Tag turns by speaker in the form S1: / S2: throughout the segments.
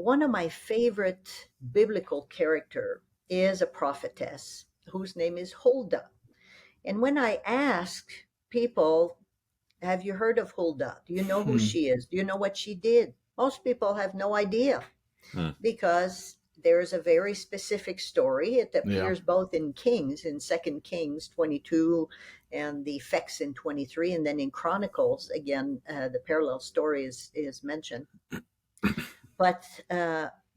S1: one of my favorite biblical character is a prophetess whose name is Huldah. And when I ask people, have you heard of Huldah? Do you know who
S2: Hmm.
S1: she is? Do you know what she did? Most people have no idea
S3: Hmm.
S1: because there's a very specific story. It
S2: Yeah.
S1: appears both in Kings, in 2 Kings 22, and the effects in 23, and then in Chronicles, again, the parallel story is mentioned. But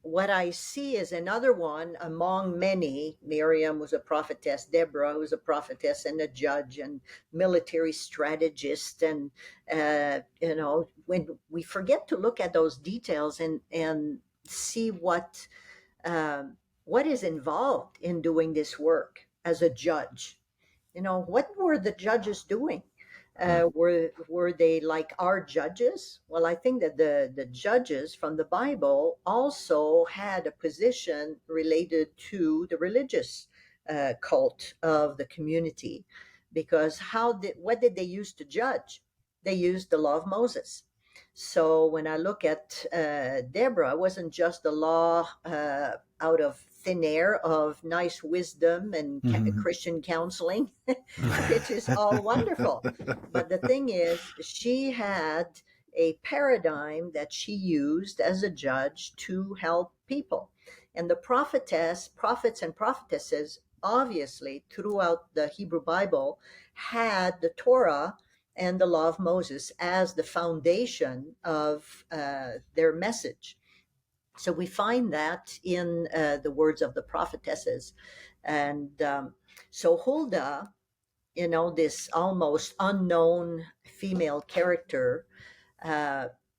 S1: what I see is another one among many. Miriam was a prophetess, Deborah was a prophetess and a judge and military strategist. And, when we forget to look at those details and see what is involved in doing this work as a judge. What were the judges doing? Were they like our judges? Well, I think that the judges from the Bible also had a position related to the religious cult of the community, because what did they use to judge? They used the law of Moses. So when I look at Deborah, it wasn't just the law out of thin air of nice wisdom and Christian counseling, which is all wonderful. But the thing is, she had a paradigm that she used as a judge to help people. And the prophets and prophetesses, obviously, throughout the Hebrew Bible, had the Torah and the law of Moses as the foundation of their message. So we find that in the words of the prophetesses. And so Huldah, this almost unknown female character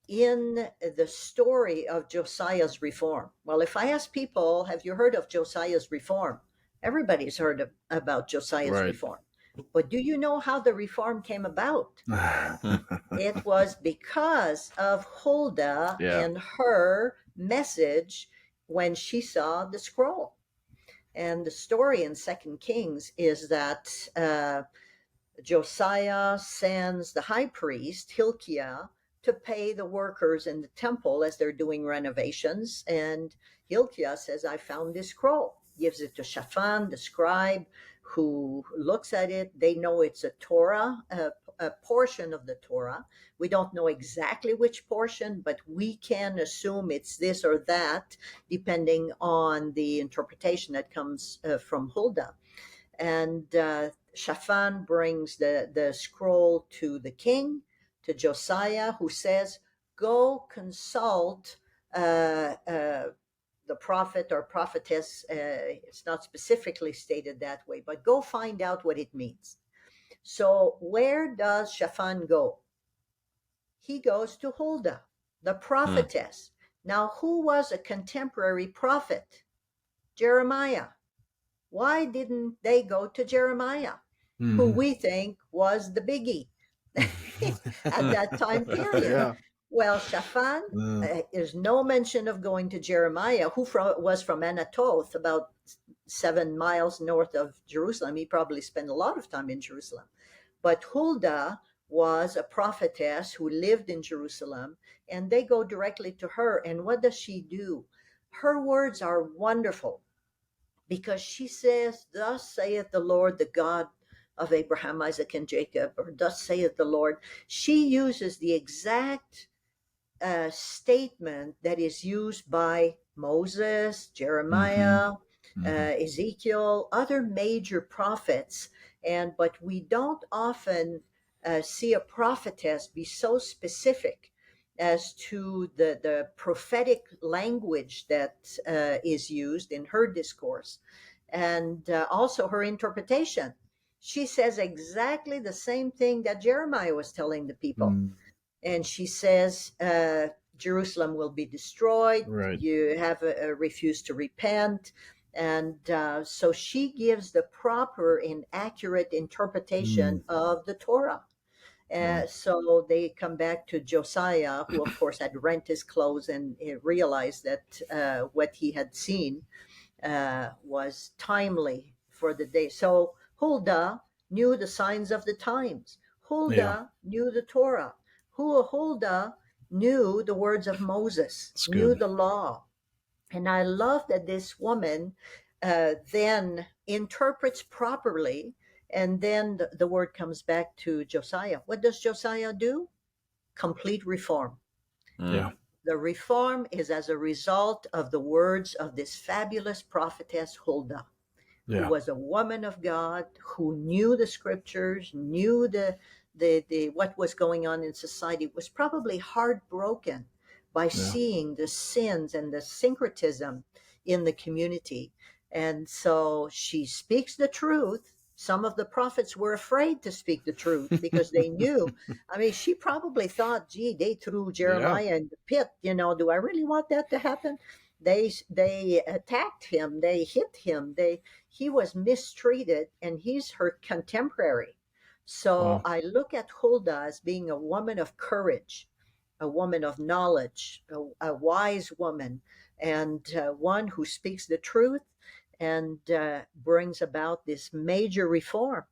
S1: in the story of Josiah's reform. Well, if I ask people, have you heard of Josiah's reform? Everybody's heard about Josiah's
S2: Right.
S1: reform. But do you know how the reform came about? It was because of Huldah
S2: Yeah.
S1: and her message when she saw the scroll. And the story in 2 Kings is that Josiah sends the high priest, Hilkiah, to pay the workers in the temple as they're doing renovations. And Hilkiah says, I found this scroll. Gives it to Shaphan, the scribe, who looks at it. They know it's a Torah, a portion of the Torah. We don't know exactly which portion, but we can assume it's this or that, depending on the interpretation that comes from Huldah. And Shaphan brings the scroll to the king, to Josiah, who says, go consult the prophet or prophetess. It's not specifically stated that way, but go find out what it means. So where does Shaphan go? He goes to Huldah, the prophetess. Now, who was a contemporary prophet? Jeremiah. Why didn't they go to Jeremiah, who we think was the biggie at that time period?
S2: Yeah.
S1: Well, Shaphan, there's no mention of going to Jeremiah, who was from Anatoth, about 7 miles north of Jerusalem. He probably spent a lot of time in Jerusalem. But Huldah was a prophetess who lived in Jerusalem, and they go directly to her. And what does she do? Her words are wonderful, because she says, thus saith the Lord, the God of Abraham, Isaac, and Jacob, or thus saith the Lord. She uses the exact statement that is used by Moses, Jeremiah, Ezekiel, other major prophets. But we don't often see a prophetess be so specific as to the prophetic language that is used in her discourse, and also her interpretation. She says exactly the same thing that Jeremiah was telling the people. And she says, Jerusalem will be destroyed.
S2: Right.
S1: You have refused to repent. And so she gives the proper and accurate interpretation of the Torah. So they come back to Josiah, who, of course, had rent his clothes and realized that what he had seen was timely for the day. So Huldah knew the signs of the times. Huldah knew the Torah. Huldah knew the words of Moses, knew the law. And I love that this woman then interprets properly. And then the word comes back to Josiah. What does Josiah do? Complete reform.
S2: Yeah.
S1: The reform is as a result of the words of this fabulous prophetess Huldah, who
S2: Yeah.
S1: was a woman of God, who knew the scriptures, knew the what was going on in society, was probably heartbroken by
S2: Yeah.
S1: seeing the sins and the syncretism in the community. And so she speaks the truth. Some of the prophets were afraid to speak the truth because they knew. I mean, she probably thought, gee, they threw
S2: Yeah.
S1: Jeremiah in the pit. Do I really want that to happen? They attacked him, they hit him, they he was mistreated, and he's her contemporary. So
S2: Wow.
S1: I look at Huldah as being a woman of courage, a woman of knowledge, a wise woman, and one who speaks the truth and brings about this major reform.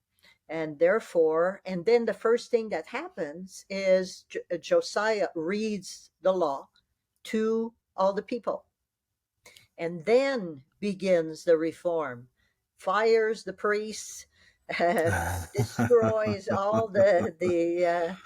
S1: And therefore, and then the first thing that happens is Josiah reads the law to all the people, and then begins the reform, fires the priests, uh, destroys all the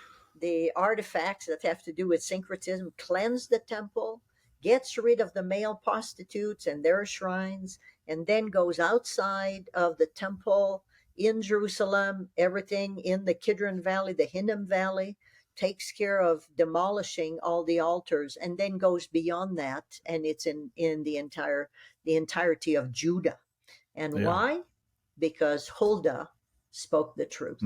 S1: artifacts that have to do with syncretism, cleanse the temple, gets rid of the male prostitutes and their shrines, and then goes outside of the temple in Jerusalem, everything in the Kidron Valley, the Hinnom Valley, takes care of demolishing all the altars, and then goes beyond that, and it's in the entirety of Judah. And
S2: Yeah.
S1: why? Because Huldah spoke the truth.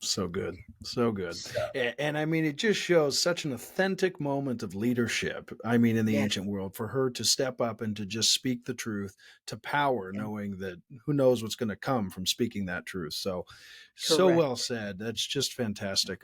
S2: So good. So good.
S1: So
S2: And I mean, it just shows such an authentic moment of leadership. I mean, in the
S1: yeah,
S2: ancient world, for her to step up and to just speak the truth to power,
S1: yeah,
S2: knowing that who knows what's going to come from speaking that truth. So, so well
S1: correct.
S2: said. That's just fantastic.